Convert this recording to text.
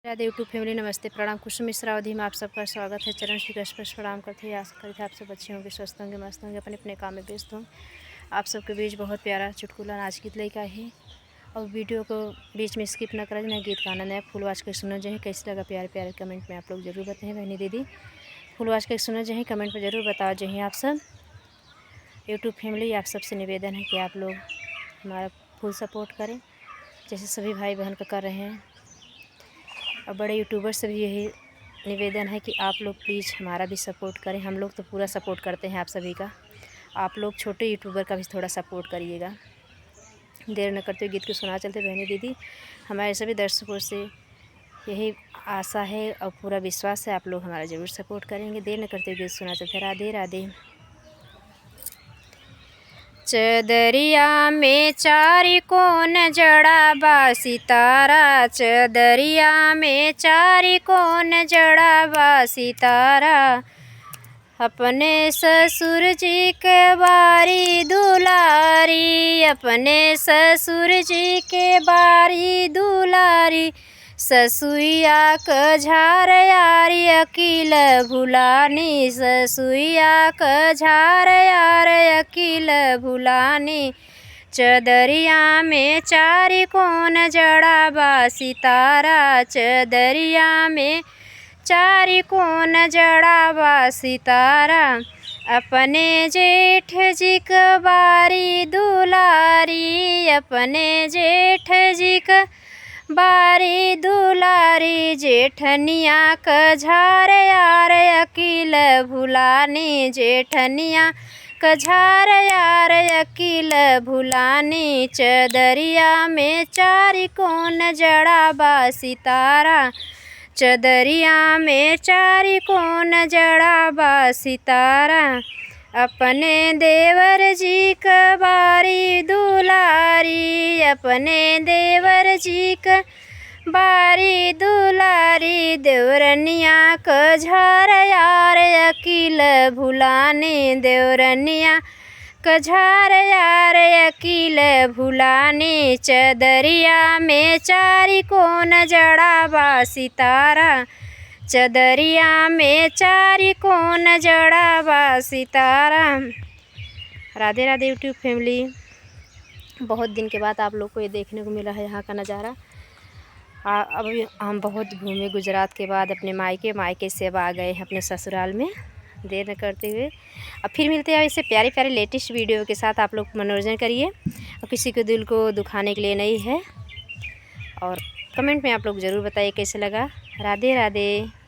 Radhe YouTube family, नमस्ते, प्रणाम। कुसुम मिश्रा अवधि में आप सबका स्वागत है। चरण श्री कृष्ण प्रणाम करते हैं। आशा करते हैं आप सब अच्छे होंगे, स्वस्थ होंगे, मस्त होंगे, अपने अपने काम में व्यस्त होंगे। आप सबके बीच बहुत प्यारा चुटकुला नाच गीत लेकर है। और वीडियो को बीच में स्किप ना करें, ना गीत का आनंद है। फुल वाच के सुनना चाहिए। कैसे लगा प्यारे प्यारे कमेंट में आप लोग जरूर बताएं। बहनी दीदी फुल वाच के सुनना चाहिए, कमेंट में ज़रूर बताओ चाहिए। आप सब यूट्यूब फैमिली, आप सबसे निवेदन है कि आप लोग हमारा फुल सपोर्ट करें, जैसे सभी भाई बहन का कर रहे हैं। और बड़े यूट्यूबर से भी यही निवेदन है कि आप लोग प्लीज़ हमारा भी सपोर्ट करें। हम लोग तो पूरा सपोर्ट करते हैं आप सभी का, आप लोग छोटे यूट्यूबर का भी थोड़ा सपोर्ट करिएगा। देर न करते हुए गीत को सुना चलते। बहनी दीदी, हमारे सभी दर्शकों से यही आशा है और पूरा विश्वास है, आप लोग हमारा ज़रूर सपोर्ट करेंगे। देर न करते हुए गीत सुना चलते। राधे राधे। चदरिया में चारि कोन जड़ा बा सितारा, चदरिया में चारि कोन जड़ा बा सितारा। अपने ससुर जी के बारी दुलारी, अपने ससुर जी के बारी दुलारी। ससुइया क झार यारी अकील भुलानी, ससुइया क झार यार अकील भुलानी। चदरिया में चारि कोन जड़ा बा सितारा, चदरिया में चारि कोन जड़ा बा सितारा। अपने जेठ जी क बारी दुलारी, अपने जेठ जी क बारी दुलारी। जेठनिया क झार यार अकील भुलानी, जेठनिया क झार यार अकील भुलानी। चदरिया में चारि कोन जड़ा बा सितारा, चदरिया में चारि कोन जड़ा बा सितारा। अपने देवर जी क बारी दुलारी, अपने देवर जी क बारी दुलारी। देवरनिया क झार यार अकील भुलानी, देवरनिया क झार यार अकील भुलानी। चदरिया में चारि कोन जड़ा बा सितारा, चदरिया में चारि कोन जड़ा बा सितारा। Radhe Radhe YouTube family. बहुत दिन के बाद आप लोग को ये देखने को मिला है यहाँ का नज़ारा। अभी हम बहुत घूमे गुजरात के बाद अपने मायके से अब आ गए हैं अपने ससुराल में। देर न करते हुए अब फिर मिलते हैं ऐसे प्यारे प्यारे लेटेस्ट वीडियो के साथ। आप लोग मनोरंजन करिए और किसी के दिल को दुखाने के लिए नहीं है। और कमेंट में आप लोग ज़रूर बताइए कैसे लगा। राधे राधे।